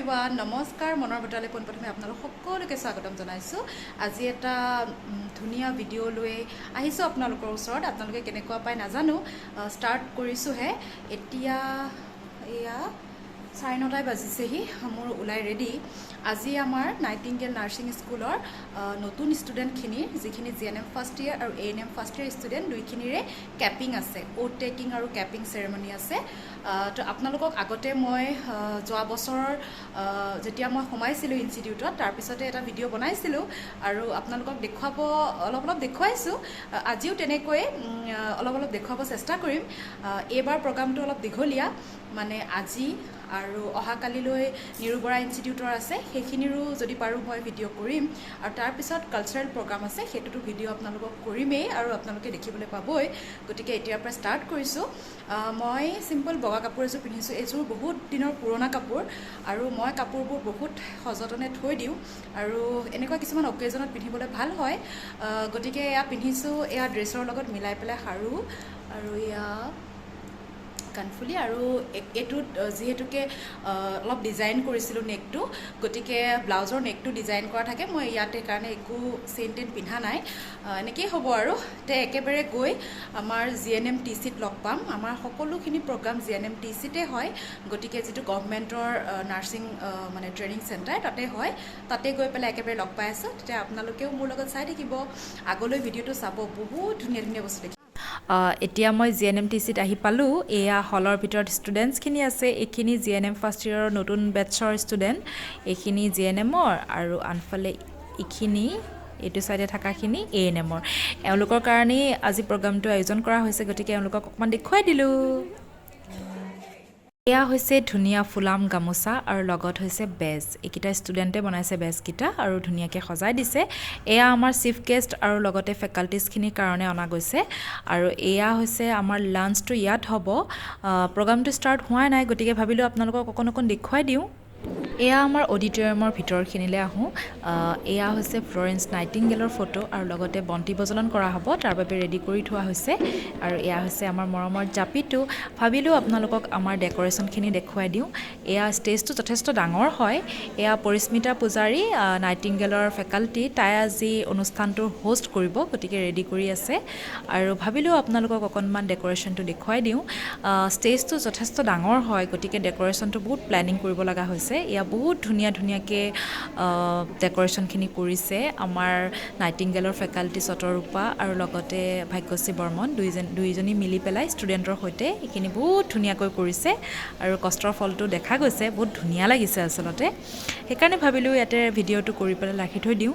Everyone নমস্কাৰ মনৰ বটালে পোনপ্ৰথমে আপোনালোক সকলোকে স্বাগতম জনাইছোঁ আজি এটা ধুনীয়া ভিডিঅ' লৈ আহিছোঁ আপোনালোকৰ ওচৰত আপোনালোকে কেনেকুৱা পায় নাজানো ষ্টাৰ্ট কৰিছোঁহে এতিয়া এয়া 9:30 বাজিছেহি মোৰ ওলাই ৰেডি আজি আমাৰ নাইটিংগেল নাৰ্ছিং স্কুলৰ নতুন ষ্টুডেণ্টখিনিৰ যিখিনি জিএনএম ফাৰ্ষ্ট ইয়েৰ আৰু এএনএম ফাৰ্ষ্ট ইয়েৰ ষ্টুডেণ্ট দুইখিনিৰে কেপিং আছে অ'ট টেকিং আৰু কেপিং চেৰেমনি আছে তো আপোনালোকক আগতে মই যোৱা বছৰৰ যেতিয়া মই সোমাইছিলোঁ ইনষ্টিটিউটত তাৰপিছতে এটা ভিডিঅ' বনাইছিলোঁ আৰু আপোনালোকক দেখুৱাব অলপ দেখুৱাইছোঁ আজিও তেনেকৈ অলপ দেখুৱাব চেষ্টা কৰিম এইবাৰ প্ৰগ্ৰামটো অলপ দীঘলীয়া মানে আজি আৰু অহাকালিলৈ নিৰু বৰা ইনষ্টিটিউটৰ আছে সেইখিনিৰো যদি পাৰোঁ মই ভিডিঅ' কৰিম আৰু তাৰপিছত কালচাৰেল প্ৰগ্ৰাম আছে সেইটোতো ভিডিঅ' আপোনালোকক কৰিমেই আৰু আপোনালোকে দেখিবলৈ পাবই গতিকে এতিয়াৰ পৰা ষ্টাৰ্ট কৰিছোঁ মই চিম্পল বগা কাপোৰ এযোৰ পিন্ধিছোঁ এইযোৰ বহুত দিনৰ পুৰণা কাপোৰ আৰু মই কাপোৰবোৰ বহুত সযতনে থৈ দিওঁ আৰু এনেকুৱা কিছুমান অকেজনত পিন্ধিবলৈ ভাল হয় গতিকে এয়া পিন্ধিছোঁ এয়া ড্ৰেছৰ লগত মিলাই পেলাই সাৰোঁ আৰু এয়া কাণফুলি আৰু এইটোত যিহেতুকে অলপ ডিজাইন কৰিছিলোঁ নেকটো গতিকে ব্লাউজৰ নেকটো ডিজাইন কৰা থাকে মই ইয়াতে কাৰণে একো চেইন টেইন পিন্ধা নাই এনেকেই হ'ব আৰু তে একেবাৰে গৈ আমাৰ জিএনএম টিচিত লগ পাম আমাৰ সকলোখিনি প্ৰগ্ৰাম জিএনএম টিচিতে হয় গতিকে যিটো গভৰ্ণমেণ্টৰ নাৰ্ছিং মানে ট্ৰেইনিং চেণ্টাৰ তাতে হয় তাতে গৈ পেলাই একেবাৰে লগ পাই আছোঁ তেতিয়া আপোনালোকেও মোৰ লগত চাই থাকিব আগলৈ ভিডিঅ'টো চাব বহুত ধুনীয়া বস্তু দেখি এতিয়া মই জিএনএম টিচিত আহি পালোঁ এয়া হলৰ ভিতৰত ষ্টুডেণ্টছখিনি আছে এইখিনি জিএনএম ফাৰ্ষ্ট ইয়েৰৰ নতুন বেটছৰ ষ্টুডেণ্ট এইখিনি জিএনএমৰ আৰু আনফালে এইখিনি এইটো চাইডে থকাখিনি এএনএমৰ এওঁলোকৰ কাৰণেই আজি প্ৰগ্ৰামটো আয়োজন কৰা হৈছে গতিকে এওঁলোকক অকণমান দেখুৱাই দিলোঁ এয়া হৈছে ধুনীয়া ফুলাম গামোচা আৰু লগত হৈছে বেজ এইকেইটা ষ্টুডেণ্টে বনাইছে বেজকেইটা আৰু ধুনীয়াকৈ সজাই দিছে এয়া আমাৰ চিফ গেষ্ট আৰু লগতে ফেকাল্টিজখিনিৰ কাৰণে অনা গৈছে আৰু এয়া হৈছে আমাৰ লাঞ্চটো ইয়াত হ'ব প্ৰগ্ৰামটো ষ্টাৰ্ট হোৱাই নাই গতিকে ভাবিলোঁ আপোনালোকক অকণ দেখুৱাই দিওঁ এয়া আমাৰ অডিটৰিয়ামৰ ভিতৰখিনিলৈ আহোঁ এয়া হৈছে ফ্লৰেন্স নাইটিংগেলৰ ফটো আৰু লগতে বন্তি প্ৰজ্বলন কৰা হ'ব তাৰ বাবে ৰেডি কৰি থোৱা হৈছে আৰু এয়া হৈছে আমাৰ মৰমৰ জাপিটো ভাবিলোঁ আপোনালোকক আমাৰ ডেক'ৰেশ্যনখিনি দেখুৱাই দিওঁ এয়া ষ্টেজটো যথেষ্ট ডাঙৰ হয় এয়া পৰিস্মিতা পূজাৰী নাইটিংগেলৰ ফেকাল্টি তাই আজি অনুষ্ঠানটো হোষ্ট কৰিব গতিকে ৰেডি কৰি আছে আৰু ভাবিলোঁ আপোনালোকক অকণমান ডেক'ৰেশ্যনটো দেখুৱাই দিওঁ ষ্টেজটো যথেষ্ট ডাঙৰ হয় গতিকে ডেক'ৰেশ্যনটো বহুত প্লেনিং কৰিব লগা হৈছে এয়া বহুত ধুনীয়াকৈ ডেক'ৰেশ্যনখিনি কৰিছে আমাৰ নাইটিংগেলৰ ফেকাল্টি চতৰূপা আৰু লগতে ভাগ্যশ্ৰী বৰ্মন দুইজনী মিলি পেলাই ষ্টুডেণ্টৰ সৈতে এইখিনি বহুত ধুনীয়াকৈ কৰিছে আৰু কষ্টৰ ফলটো দেখা গৈছে বহুত ধুনীয়া লাগিছে আচলতে সেইকাৰণে ভাবিলোঁ ইয়াতে ভিডিঅ'টো কৰি পেলাই ৰাখি থৈ দিওঁ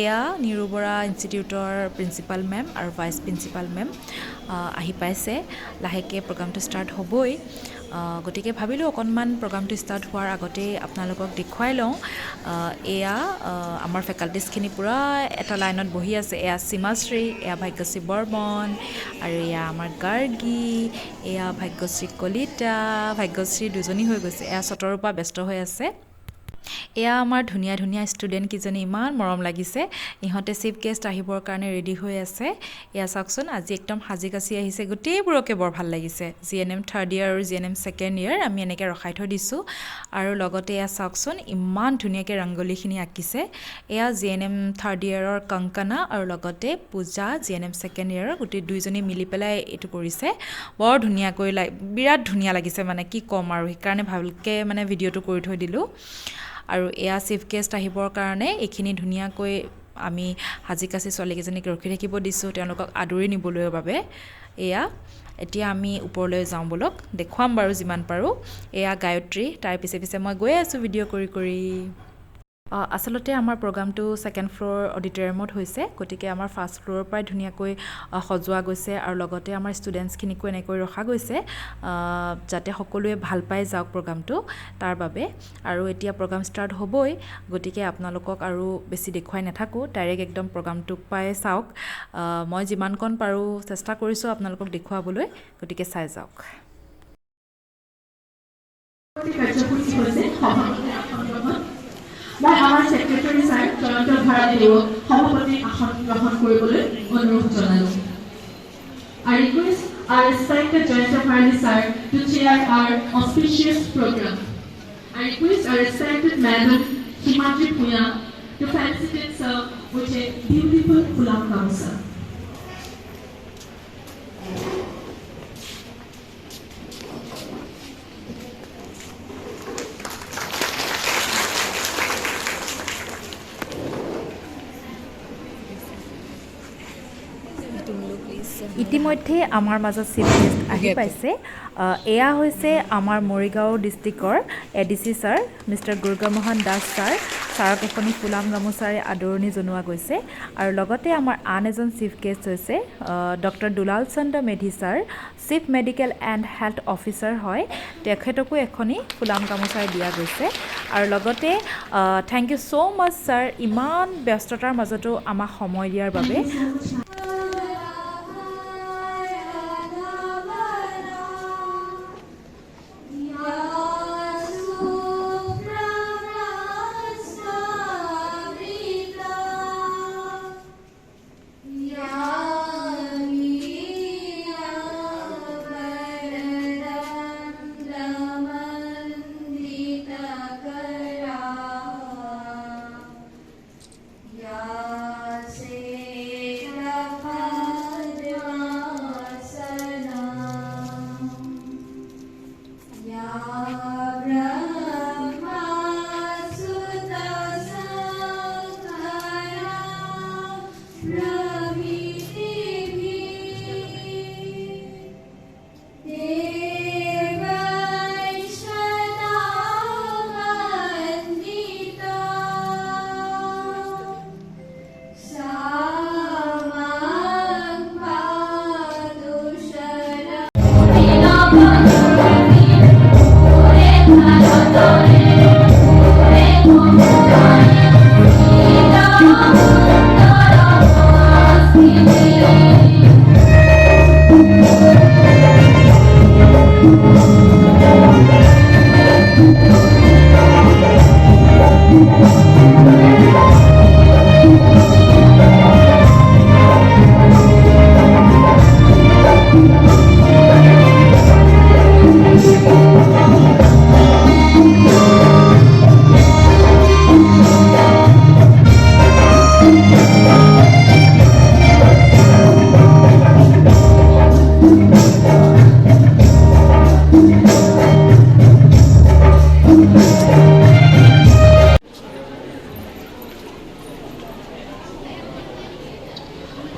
এয়া নিৰু বৰা ইনষ্টিটিউটৰ প্ৰিন্সিপাল মেম আৰু ভাইচ প্ৰিন্সিপাল মেম আহি পাইছে লাহেকৈ প্ৰগ্ৰামটো ষ্টাৰ্ট হ'বই গতিকে ভাবিলোঁ অকণমান প্ৰগ্ৰামটো ষ্টাৰ্ট হোৱাৰ আগতেই আপোনালোকক দেখুৱাই লওঁ এয়া আমাৰ ফেকাল্টিজখিনি পূৰা এটা লাইনত বহি আছে এয়া সীমাশ্ৰী এয়া ভাগ্যশ্ৰী বৰ্মন আৰু এয়া আমাৰ গাৰ্গী এয়া ভাগ্যশ্ৰী কলিতা ভাগ্যশ্ৰী দুজনী হৈ গৈছে এয়া চতৰূপা ব্যস্ত হৈ আছে এয়া আমাৰ ধুনীয়া ষ্টুডেণ্টকেইজনী ইমান মৰম লাগিছে ইহঁতে চিফ গেষ্ট আহিবৰ কাৰণে ৰেডি হৈ আছে এয়া চাওকচোন আজি একদম সাজি কাচি আহিছে গোটেইবোৰকে বৰ ভাল লাগিছে জিএনএম থাৰ্ড ইয়েৰ আৰু জিএনএম ছেকেণ্ড ইয়েৰ আমি এনেকৈ ৰখাই থৈ দিছোঁ আৰু লগতে এয়া চাওকচোন ইমান ধুনীয়াকৈ ৰংগলীখিনি আঁকিছে এয়া জিএনএম থাৰ্ড ইয়েৰৰ কংকনা আৰু লগতে পূজা জিএনএম ছেকেণ্ড ইয়েৰৰ গোটেই দুইজনী মিলি পেলাই এইটো কৰিছে বৰ ধুনীয়াকৈ বিৰাট ধুনীয়া লাগিছে মানে কি ক'ম আৰু সেইকাৰণে ভালকৈ মানে ভিডিঅ'টো কৰি থৈ দিলোঁ আৰু এয়া চিফ গেষ্ট আহিবৰ কাৰণে এইখিনি ধুনীয়াকৈ আমি সাজি কাচি ছোৱালীকেইজনীক ৰখি থাকিব দিছোঁ তেওঁলোকক আদৰি নিবলৈ বাবে এয়া এতিয়া আমি ওপৰলৈ যাওঁ বলক দেখুৱাম বাৰু যিমান পাৰোঁ এয়া গায়ত্ৰী তাৰ পিছে মই গৈ আছোঁ ভিডিঅ' কৰি আচলতে আমাৰ প্ৰগ্ৰামটো ছেকেণ্ড ফ্ল'ৰ অডিটৰিয়ামত হৈছে গতিকে আমাৰ ফাৰ্ষ্ট ফ্ল'ৰৰ পৰাই ধুনীয়াকৈ সজোৱা গৈছে আৰু লগতে আমাৰ ষ্টুডেণ্টছখিনিকো এনেকৈ ৰখা গৈছে যাতে সকলোৱে ভাল পাই যাওক প্ৰগ্ৰামটো তাৰ বাবে আৰু এতিয়া প্ৰগ্ৰাম ষ্টাৰ্ট হ'বই গতিকে আপোনালোকক আৰু বেছি দেখুৱাই নাথাকোঁ ডাইৰেক্ট একদম প্ৰগ্ৰামটোক পাই চাওক মই যিমানকণ পাৰোঁ চেষ্টা কৰিছোঁ আপোনালোকক দেখুৱাবলৈ গতিকে চাই যাওক মই আমাৰ সেক্ৰেটাৰী ছাৰ জয়ন্ত ভাৰাদেৱক সভাপতিৰ আসন গ্ৰহণ কৰিবলৈ অনুৰোধ জনালোঁ I request our respected Jayanta Bharati sir to chair our auspicious program. I request our respected Madam Himadri Puya to felicitate Sir with a beautiful Phulam Gamusa. ইতিমধ্যে আমাৰ মাজত চিফ গেষ্ট আহি পাইছে এয়া হৈছে আমাৰ মৰিগাঁও ডিষ্ট্ৰিক্টৰ এডিচি ছাৰ মিষ্টাৰ দুৰ্গামোহন দাস ছাৰক এখনি ফুলাম গামোচাৰে আদৰণি জনোৱা গৈছে আৰু লগতে আমাৰ আন এজন চিফ গেষ্ট হৈছে doctor Dulal Chandra Medhi sir chief medical and health officer হয় তেখেতকো এখনি ফুলাম গামোচাৰে দিয়া গৈছে আৰু লগতে thank you so' much sir ইমান ব্যস্ততাৰ মাজতো আমাক সময় দিয়াৰ বাবে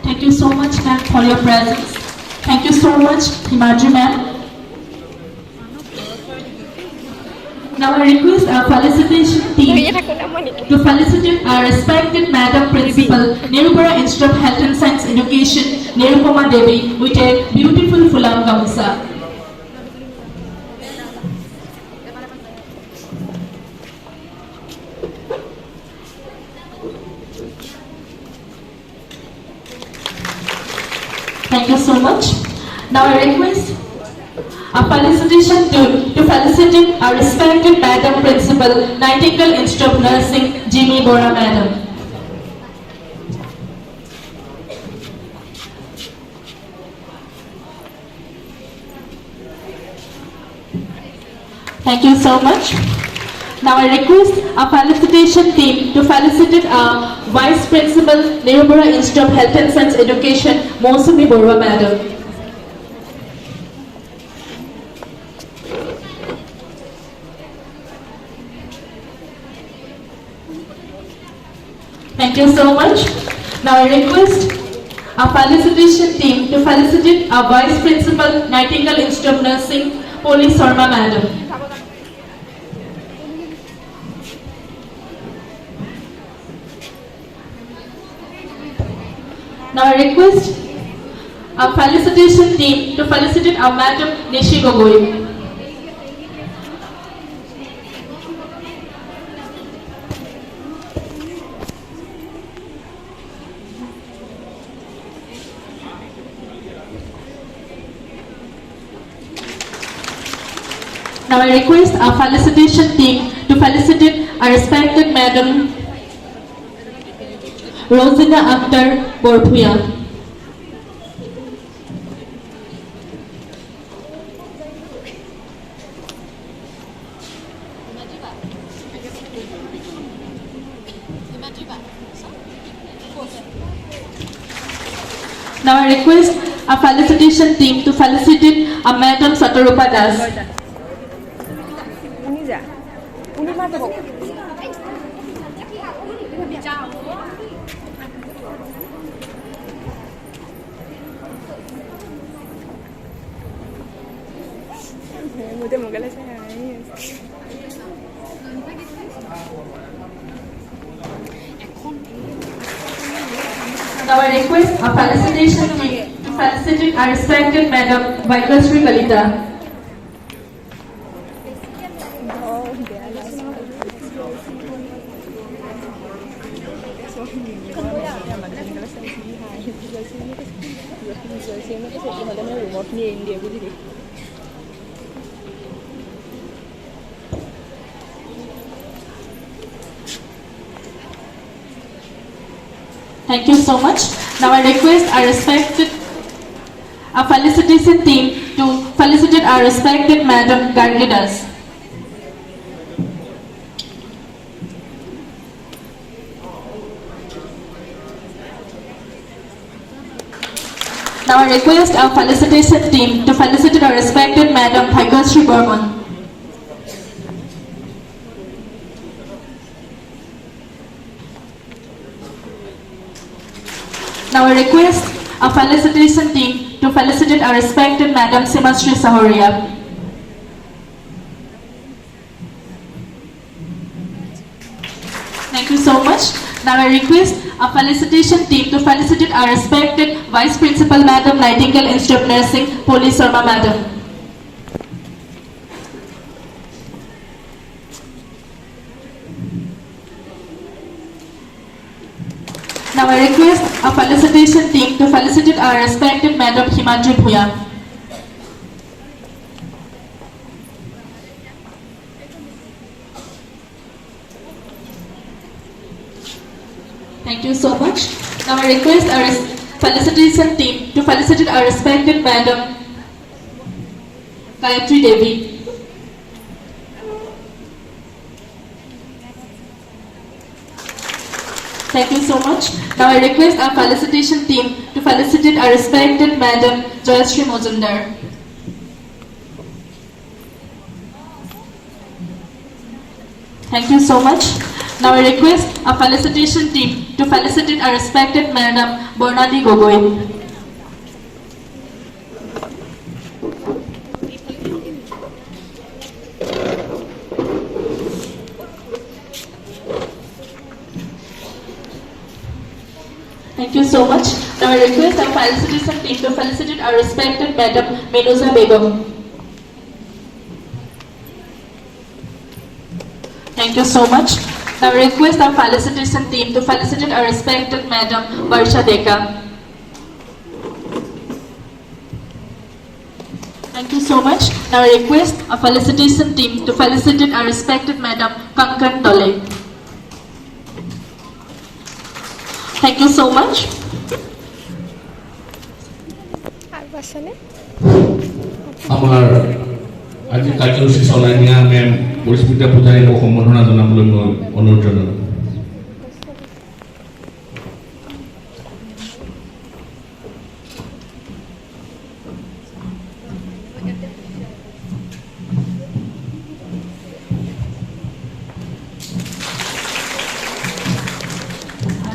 Thank you so much, ma'am, for your presence. Thank you so much, Himadri ma'am. Now I request our felicitation team to felicitate our respected Madam Principal, Nirupura Institute of Health and Science Education, Nirupama Devi, with a beautiful Phulam Gamusa. Thank you so much. Now I request a felicitation to felicitate our respected Madam Principal, Nightingale Institute of Nursing, Jimmy Bora Madam. Thank you so much. Now I request our felicitation team to felicitate our Vice Principal, Nirupura Institute of Health and Science Education, Mosumi Borwa Madam. Thank you so much. Now I request our felicitation team to felicitate our Vice Principal, Nightingale Institute of Nursing, Poli Sarma Madam. Now I request our felicitation team to felicitate our Madam Nishi Gogoi. Now I request our felicitation team to felicitate our respected Madam Rosina Akhtar Borpuya. Now I request our felicitation team to felicitate our Madam Satarupa Das. Now I request our felicitation team to felicitate our respected Madam Vaikasri Kalita. Thank you so much. Now I request our felicitation team to felicitate our respected Madam Gargi Das. Now I request our felicitation team to felicitate our respected Madam Bhagyashree Burman. Now I request our felicitation team to felicitate our respected Madam Simashri Sahoria. Thank you so much. Now I request our felicitation team to felicitate our respected Vice Principal Madam Nightingale Institute of Nursing, Poli Sarma Madam. Now I request our felicitation team to felicitate our respected Madam Himanju Bhuya. Thank you so much. Now I request our felicitation team to felicitate our respected Madam Gayatri Devi. Thank you so much. Now I request our felicitation team to felicitate our respected Madam Jayashree Mozumdar. Thank you so much. Now I request our felicitation team to felicitate our respected Madam Bornadi Gogoi. Thank you so much. Now I request our felicitation team to felicitate our respected Madam Menuza Begum. Thank you so much. Now I request our felicitation team to felicitate our respected Madam Varsha Deka. Thank you so much. Now I request our felicitation team to felicitate our respected Madam Kankan Dole. Thank you so much. আমার আজি কাৰ্যসূচী চলাই নিয়া মেম পৰিস্মিতা পূজাৰীক সম্বৰ্ধনা জনাবলৈ মই অনুৰোধ জনালোঁ।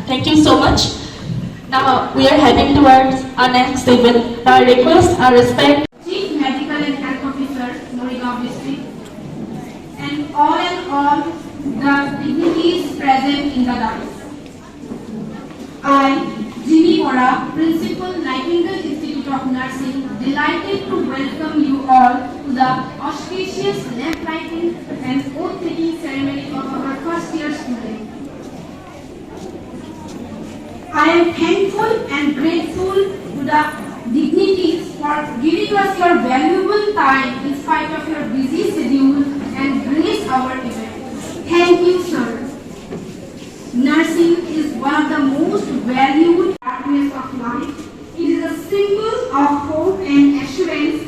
Thank you so much. Now we are heading towards our next event. Now I request our respect Chief Medical and Health Officer, Morigaon District, and all the dignitaries present in the dais. I, Jimmy Mora, Principal, Nightingale Institute of Nursing, delighted to welcome you all to the auspicious lamp lighting and oath-taking ceremony of our first year students. I am thankful and grateful to the dignitaries for giving us your valuable time in spite of your busy schedule and grace our event. Thank you, sir. Nursing is one of the most valued darkness of life. It is a symbol of hope and assurance.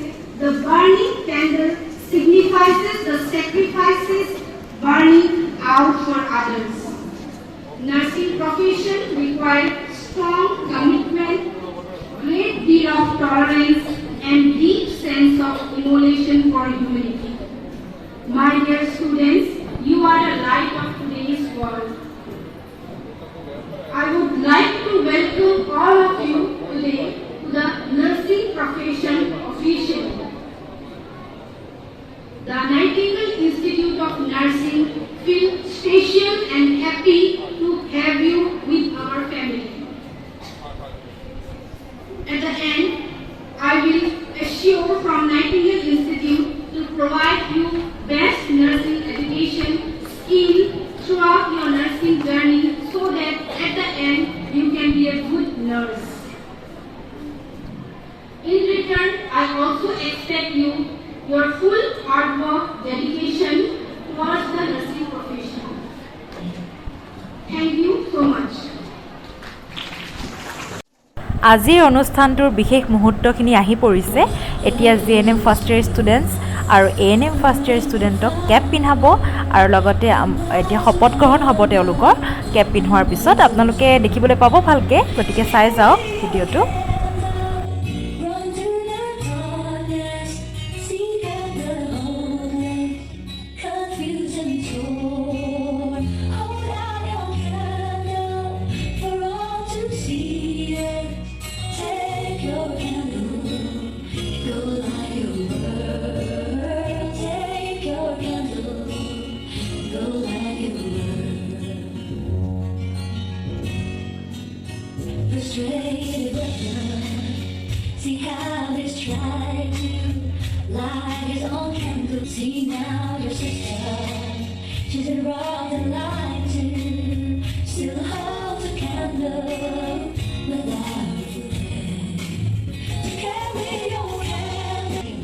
The burning candle signifies the sacrifices burning out for others. Nursing profession requires strong commitment, great spirit of tolerance, and deep sense of emulation for humanity. My dear students, you are the light of today's world. I would like to welcome all of you today to the nursing profession officially. The Nightingale Institute of Nursing feels special and happy to have you with our family. At the end, I will assure from Nightingale Institute to provide you best nursing education skill throughout your nursing journey so that at the end you can be a good nurse. In return, I also expect your full hard work, dedication towards the nursing profession. Thank you so much. আজিৰ অনুষ্ঠানটোৰ বিশেষ মুহূৰ্তখিনি আহি পৰিছে এতিয়া GNM first year students আৰু ANM first year ষ্টুডেণ্টক Cape পিন্ধাব আৰু লগতে এতিয়া শপত গ্ৰহণ হ'ব তেওঁলোকৰ কেপ পিন্ধোৱাৰ পিছত আপোনালোকে দেখিবলৈ পাব ভালকৈ গতিকে চাই যাওক ভিডিঅ'টো Frustrated with love, see how this tried to light his own candle. See now your sister, she's been robbed and lied to, still holds a candle without a flame to carry your candle.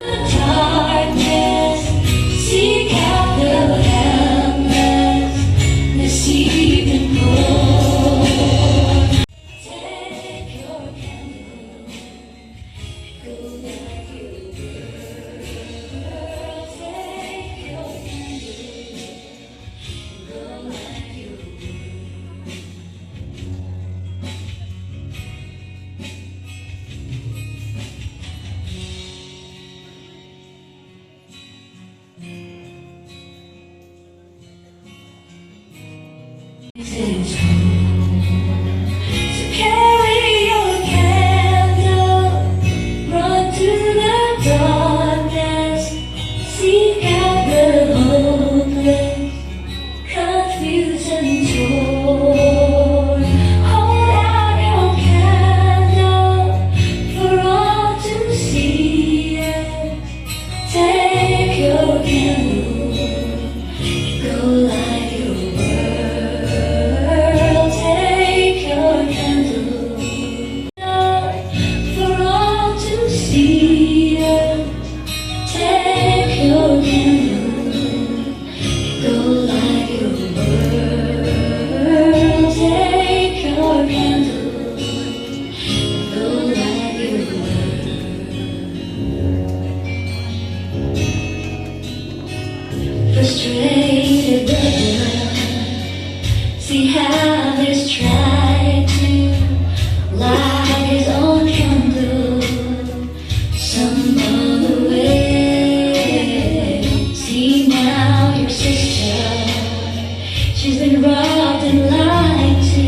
The darkness, seek out the helpless, this evening cold. So carry your candle, run to the darkness, seek out the hopeless, confused and torn. Hold out your candle for all to see it. Take your candle, go light your world. Take your candle for all to see it. Take your candle, go light your world. Take your candle, go light your world. Frustrated with love, see how this tried to light his own candle some other way. See now your sister, she's been robbed and lied to,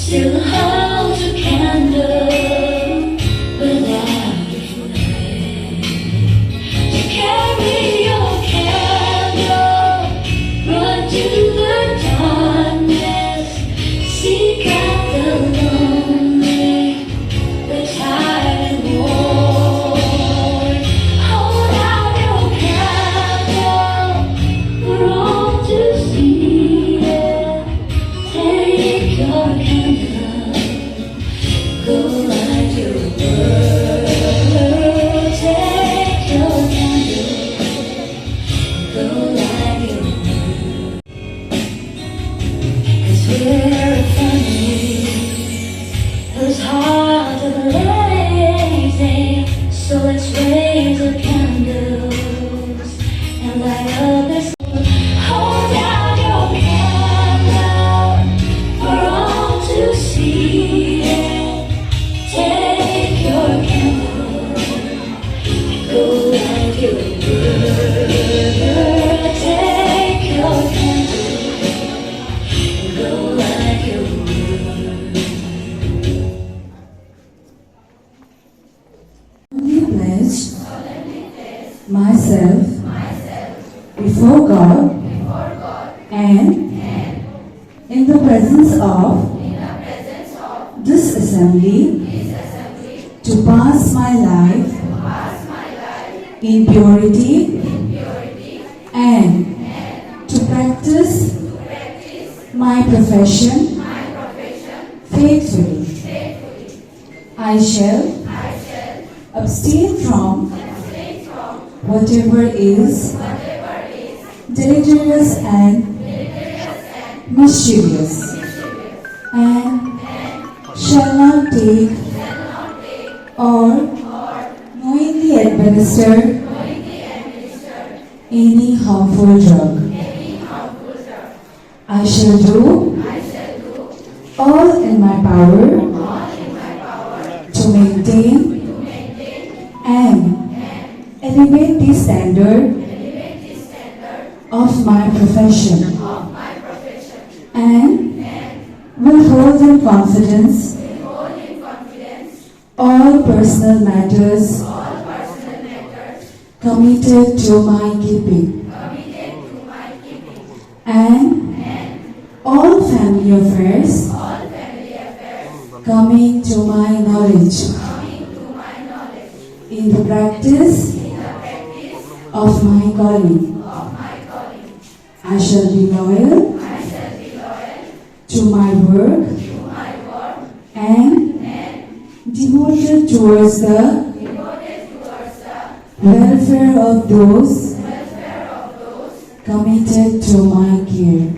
still holds a candle without a flame to carry your candle, run to the darkness, seek out the lonely, the tired and worn. Hold out your candle for all to see it. and in the presence of this assembly to pass my life in purity and to practice my profession faithfully. I shall abstain from whatever is deleterious and mischievous, and shall not take or knowingly administer any harmful drug. I shall do all in my power to maintain and elevate the standard of my profession, and will hold in confidence all personal matters committed to my keeping, and all family affairs coming to my knowledge in the practice of my calling. I shall be loyal to my work and devoted towards the welfare of those committed to my care.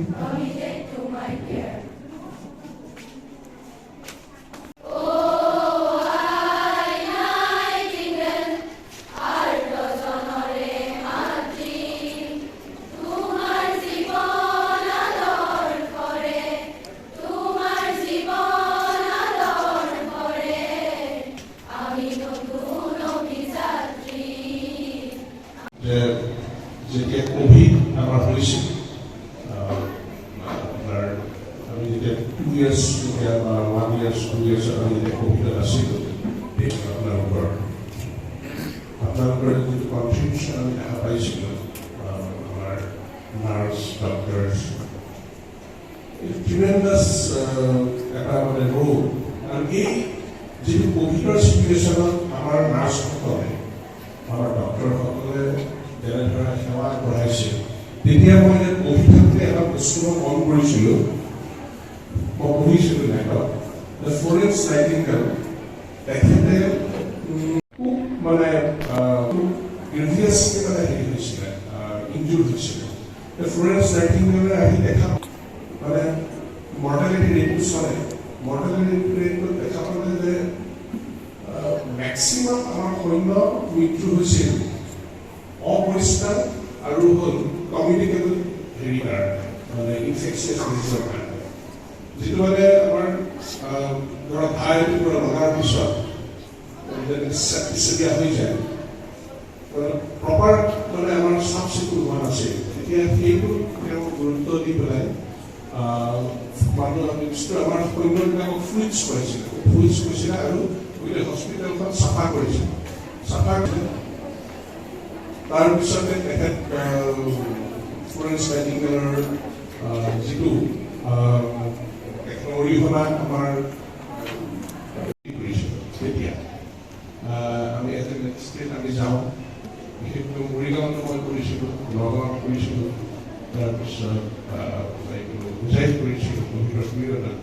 যেতিয়া Covid আমাৰ হৈছিল আপোনাৰ আমি যেতিয়া 2 years যেতিয়া 1 year 2 years আমি যেতিয়া কোভিডত আছিলোঁ আপোনালোকৰ যিটো কনট্ৰিবিউশ্যন আমি দেখা পাইছিলোঁ আমাৰ নাৰ্ছ ডক্টৰ্ছ ট্ৰিমেণ্ডাছ এটা মানে ৰোল আৰু এই যিটো কোভিডৰ চিটুৱেশ্যনত আমাৰ নাৰ্ছসকলে আমাৰ ডক্টৰসকলে যেনেধৰণে সেৱা আগবঢ়াইছিল তেতিয়া মই কোভিড থাকোঁতে এটা বস্তু মই মন কৰিছিলোঁ মই পঢ়িছিলোঁ নেটত ফ্লৰেন্স নাইটিংগেল তেখেতে খুব মানে গ্ৰেভিয়াছকৈ মানে হেৰি হৈছিলে ইনজুৰ হৈছিলে ফ্লৰেন্স নাইটিংগেলে আহি দেখা মানে মৰ্টেলিটি ৰেটটো চালে মৰ্টেলিটি ৰেটটো দেখা পালে যে মেক্সিমাম আমাৰ সৈন্য মৃত্যু হৈছিল অপৰিষ্কাৰ আৰু হ'ল কমিউনিকেবল হেৰি কাৰণে মানে ইনফেকচিয়াছ ডিজিজৰ কাৰণে যিটো মানে আমাৰ ধৰক ভাইৰাছটো পৰা লগাৰ পিছত চেপটিচিয়া হৈ যায় প্ৰপাৰ মানে আমাৰ চাফ চিকুণ হোৱা নাছিল তেতিয়া সেইটো তেওঁ গুৰুত্ব দি পেলাই মানুহ আমাৰ সৈন্যবিলাকক ফ্লুইডছ কৰিছিলে আৰু গোটেই হস্পিটেলখন চাফা কৰিছিল তাৰপিছতে তেখেত ফ্লৰেন্স নাইটিংগেলৰ যিটো অৰিহণা আমাৰ তেতিয়া আমি এজ এ মেজিষ্ট্ৰেট আমি যাওঁ বিশেষকৈ মৰিগাঁৱতো মই কৰিছিলোঁ নগাঁৱত কৰিছিলোঁ তাৰপিছত বুজাই কৰিছিলোঁ কোভিডৰ পিৰিয়ডত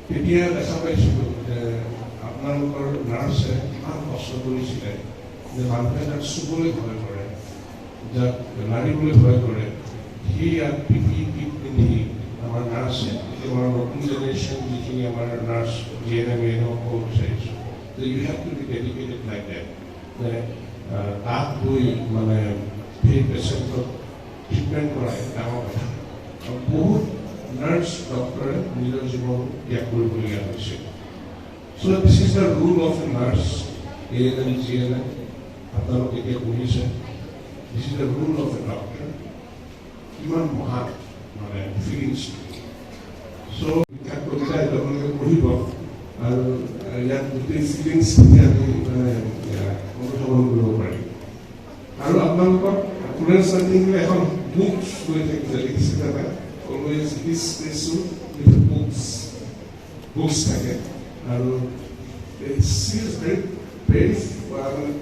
তেতিয়া দেখা পাইছিলোঁ যে আপোনালোকৰ নাৰ্ছে ইমান কষ্ট কৰিছিলে যে মানুহে তাক চুবলৈ ভয় কৰে যাক নাৰিবলৈ ভয় কৰে সি ইয়াত পিপি পিন্ধি আমাৰ নাৰ্ছে আমাৰ নতুন জেনেৰেশ্যন যিখিনি আমাৰ নাৰ্ছ GNM ক'ব বিচাৰিছোঁ যে you have to be dedicated like that যে তাত গৈ মানে সেই পেচেণ্টক ট্ৰিটমেণ্ট কৰাই ডাঙৰ কথা আৰু বহুত নাৰ্ছ ডক্টৰে নিজৰ জীৱন ত্যাগ কৰিবলগীয়া হৈছিল so' this is the rule of a nurse ANM GNM আপোনালোক এতিয়া পঢ়িছে this is the rule of a doctor ইমান মহান মানে ফিলিংছ চ' বিখ্যাত কবিতা আপোনালোকে পঢ়িব আৰু ইয়াত গোটেই ফিলিংছখিনি আমি মানে অনুধাৱন কৰিব পাৰিম আৰু আপোনালোকক ফ্লৰেন্স নাইটিংগেলে এখন বুক লৈ থাকিছে লিখিছিলে always his special with books থাকে আৰু she is very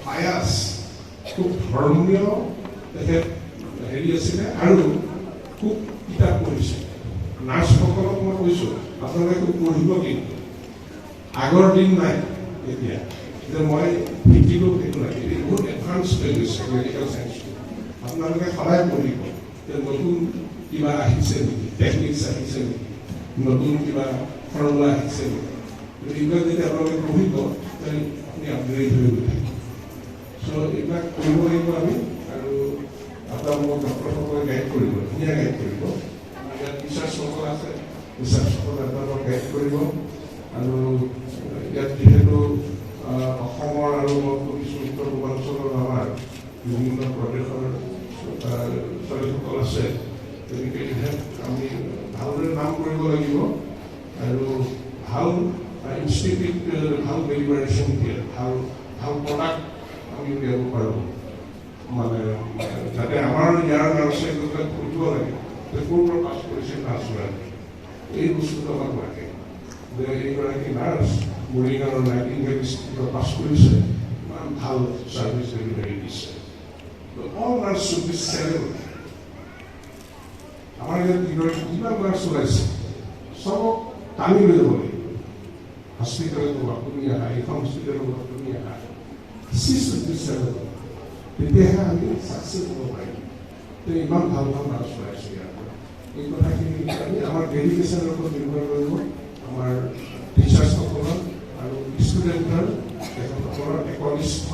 pious খুব ধৰ্মীয় তেখেত হেৰি আছিলে আৰু খুব কিতাপ পঢ়িছে নাৰ্ছসকলক মই কৈছোঁ আপোনালোকে খুব পঢ়িব কিন্তু আগৰ দিন নাই এতিয়া যে মই শিকিলোঁ সেইটো নাই এতিয়া বহুত এডভান্স হৈ গৈছে মেডিকেল চায়েন্সটো আপোনালোকে সদায় পঢ়িব যে নতুন কিবা আহিছে নেকি টেকনিক্স আহিছে নেকি নতুন কিবা ফৰ্মুলা আহিছে নেকি এইবিলাক যদি আপোনালোকে পঢ়িব তেতিয়াহ'লে আপুনি আপগ্ৰেড হৈ গৈ থাকিব চ' এইবিলাক কৰিব লাগিব আমি আৰু আপোনালোকক ডক্টৰসকলে গাইড কৰিব ধুনীয়া গাইড কৰিব ইয়াত ৰিচাৰ্চসকল আছে ৰিচাৰ্চসকলে আপোনালোকক গাইড কৰিব আৰু ইয়াত যিহেতু অসমৰ আৰু মই শুনিছোঁ উত্তৰ পূৰ্বাঞ্চলৰ আমাৰ বিভিন্ন প্ৰদেশৰ ছোৱালীসকল আছে গতিকে আমি ভালদৰে নাম কৰিব লাগিব আৰু ভাল ইনষ্টিটিউট ভাল ডেলিভাৰেশ্যন দিয়ে ভাল প্ৰডাক্ট আমি উলিয়াব পাৰোঁ মানে যাতে আমাৰ ইয়াৰ নাৰ্ছে এইবিলাক কৰিব লাগে যে ক'ৰ পৰা পাছ কৰিছে নাৰ্ছগৰাকী এই বস্তুটো আমাক লাগে যে এইগৰাকী নাৰ্ছ মৰিগাঁৱৰ নাইটিংগেল ইনষ্টিটিউটত পাছ কৰিছে ইমান ভাল ছাৰ্ভিচ ডেলিভাৰী দিছে all nurse should be celebrated. আমাৰ ইয়াত যিমান নাৰ্ছ ওলাইছে চবক টানি লৈ যাব লাগিব হস্পিটেলত আপুনি আহা এইখন হস্পিটেলত আপুনি আহা তেতিয়াহে আমি ছাকচেছ হ'ব পাৰিম ইমান ভাল ভাল নাৰ্ছ ওলাইছে ইয়াৰ পৰা এই কথাখিনি আমি আমাৰ ডেডিকেশ্যনৰ ওপৰত নিৰ্ভৰ কৰিব আমাৰ টিচাৰ্ছসকলৰ আৰু ষ্টুডেণ্টৰ তেখেতসকলৰ একনিষ্ঠ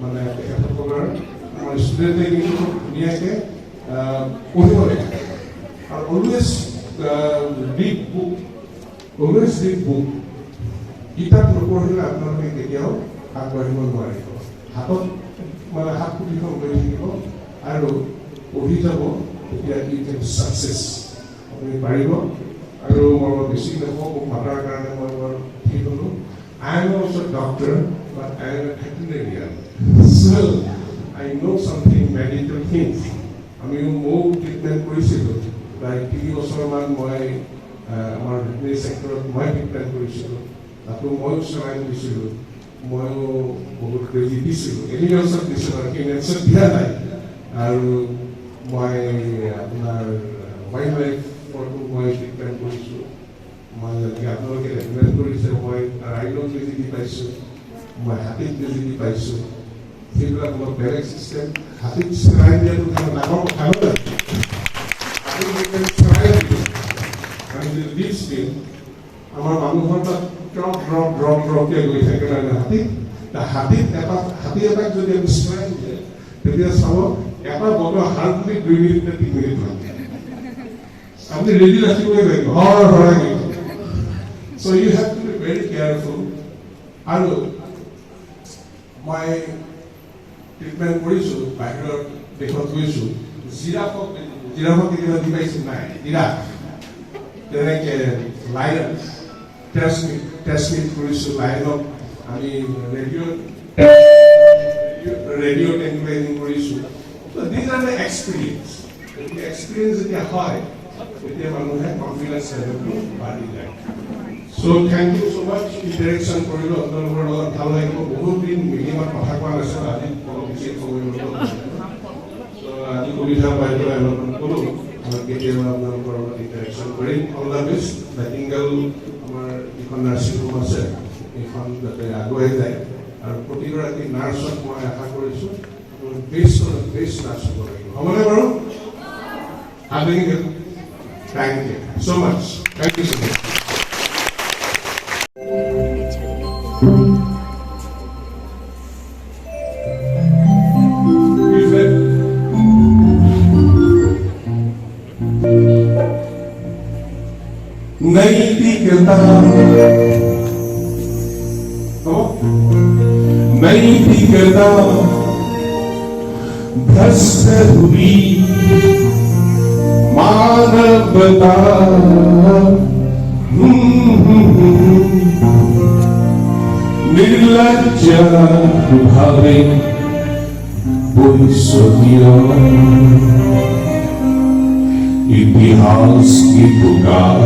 মানে তেখেতসকলৰ আমাৰ ষ্টুডেণ্টে কিন্তু খুব ধুনীয়াকৈ পঢ়িব লাগে আৰু অলৱেজ ৰিড বুক কিতাপ নপঢ়িলে আপোনালোকে কেতিয়াও আগবাঢ়িব নোৱাৰিব হাতত মানে হাত পুথিখন লৈ থাকিব আৰু পঢ়ি যাব তেতিয়া ইউ কেন ছাকচেছ আপুনি পাৰিব আৰু মই বেছি নকওঁ মোক মাতাৰ কাৰণে মই বৰ ঠিক হ'লোঁ I am also' doctor but I am a veterinarian so' I know something medical things. আমি ময়ো ট্ৰিটমেণ্ট কৰিছিলোঁ প্ৰায় 3 বছৰমান মই আমাৰ ভেটেৰিনেৰী ছেক্টৰত মই ট্ৰিটমেণ্ট কৰিছিলোঁ তাতো ময়ো চেলাইন দিছিলোঁ ময়ো বহুত বেজি দিছিলোঁ এনিমেলছত দিছিলোঁ আৰু হিউমেনছত দিয়া নাই আৰু মই আপোনাৰ ৱাইল্ড লাইফতো মই ট্ৰিটমেণ্ট কৰিছোঁ মই যেনেকৈ আপোনালোকে ৰেকমেণ্ড কৰিছে মই ৰাইনত বেজি দি পাইছোঁ মই হাতীত বেজি দি পাইছোঁ সেইবিলাক অলপ বেলেগ চিষ্টেম হাতীত চেলাই দিয়াটো ডাঙৰ কথা নহয় আমাৰ মানুহৰ তাত ড্ৰপকে গৈ থাকে কাৰণে হাতী এটাক যদি আমি চেলাই দিয়ে তেতিয়া চাব এটা বগা হাৰ্ডলি 2 মিনিট নে 3 মিনিট লাগে আপুনি ৰেডি ৰাখিবই লাগিব হৰাই গৈ so' you have to be very careful আৰু মই ট্ৰিটমেণ্ট কৰিছোঁ বাহিৰৰ দেশত গৈছোঁ জিৰাফক কেতিয়াবা দি পাইছোঁ নাই জিৰাফ তেনেকৈ লাইন ট্ৰেন্সমিট কৰিছোঁ লাইনত আমি ৰেডিঅ' টেংকুলাইজিং কৰিছোঁ দিজ আৰ দ্য এক্সপিৰিয়েঞ্চ যেতিয়া হয় তেতিয়া মানুহে কনফিডেঞ্চ লেভেলটো বাঢ়ি যায় চ' thank you so' much interaction কৰিলোঁ আপোনালোকৰ লগত ভাল লাগিব বহুত দিন মিনিমাম কথা কোৱা নাছিলোঁ আজি অলপ বেছি সময় চ' আজি সুবিধা পাই পেলাই অলপমান ক'লোঁ কেতিয়াবা আপোনালোকৰ লগত interaction Karim all the best nightingale আমাৰ যিখন নাৰ্ছিং হোম আছে এইখন যাতে আগুৱাই যায় আৰু প্ৰতিগৰাকী নাৰ্ছক মই আশা কৰিছোঁ বেষ্ট নাৰ্ছ হ'ব লাগিব হ'বনে বাৰু thank you so' much thank you so' মাছ नैतिकता भ्रष्ट हुई मानवता निर्लज्ज भावे इतिहास की पुकार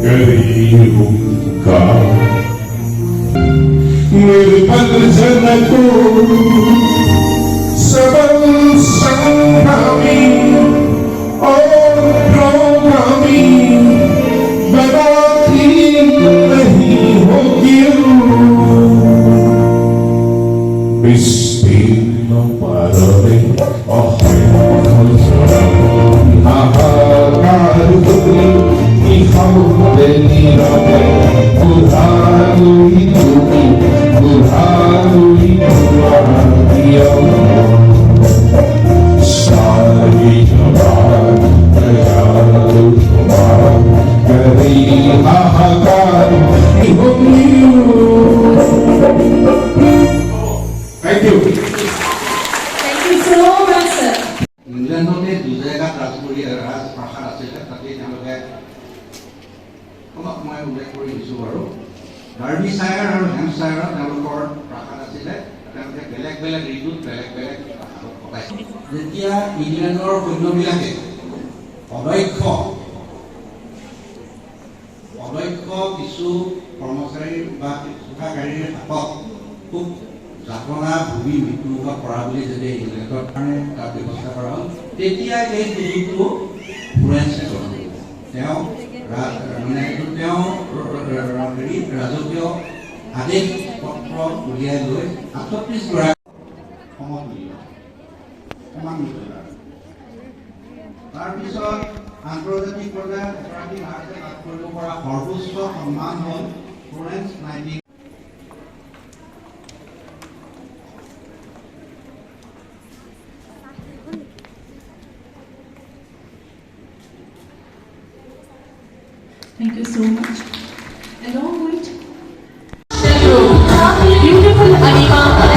करी हुंकार निर्बल जन को सबल संग्रामी और प्रोग्रामी बनाती नहीं होगी विस्तीर्ण पारे अहंकार हाहाकार हुई निहौले नीरवे बुढ़ाई तुमी बुढ़ाई बुढ़ाइया सारी जवान दयालु तुम्हार करी हाहाकार होगी Thank you. Thank you so much, sir. ইংলেণ্ডতে দুজেগাত ৰাজপ্ৰাসাদ আছিলে তাতে তেওঁলোকে অলপ মই উল্লেখ কৰি দিছোঁ বাৰু ডাৰ্বিশ্বায়াৰ আৰু হেম্পশ্বায়াৰত তেওঁলোকৰ প্ৰাসাদ আছিলে তেওঁলোকে বেলেগ বেলেগ ঋতুত বেলেগ বেলেগ প্ৰাসাদত কটাইছিল যেতিয়া ইংলেণ্ডৰ সৈন্যবিলাকে অদক্ষ কিছু কৰ্মচাৰী বা চোকাকাৰীৰ হাতত খুব যাতনা ভূমি মৃত্যুমুখত পৰা বুলি যদি ইংলেণ্ডৰ কাৰণে তাৰ ব্যৱস্থা কৰা হ'ল তেতিয়া এই সুযোগটো ফ্লোৰেন্সে গ্ৰহণ কৰিলে তেওঁ ৰাজকীয় আদেশ পত্ৰ উলিয়াই লৈ 38 গৰাকী সমতুল্য সমান মৰ্যাদা তাৰপিছত আন্তৰ্জাতিক পৰ্যায়ত এগৰাকী মহিলাই লাভ কৰিব পৰা সৰ্বোচ্চ সন্মান হ'ল Florence nightingale Thank you so much. Along with beautiful Anima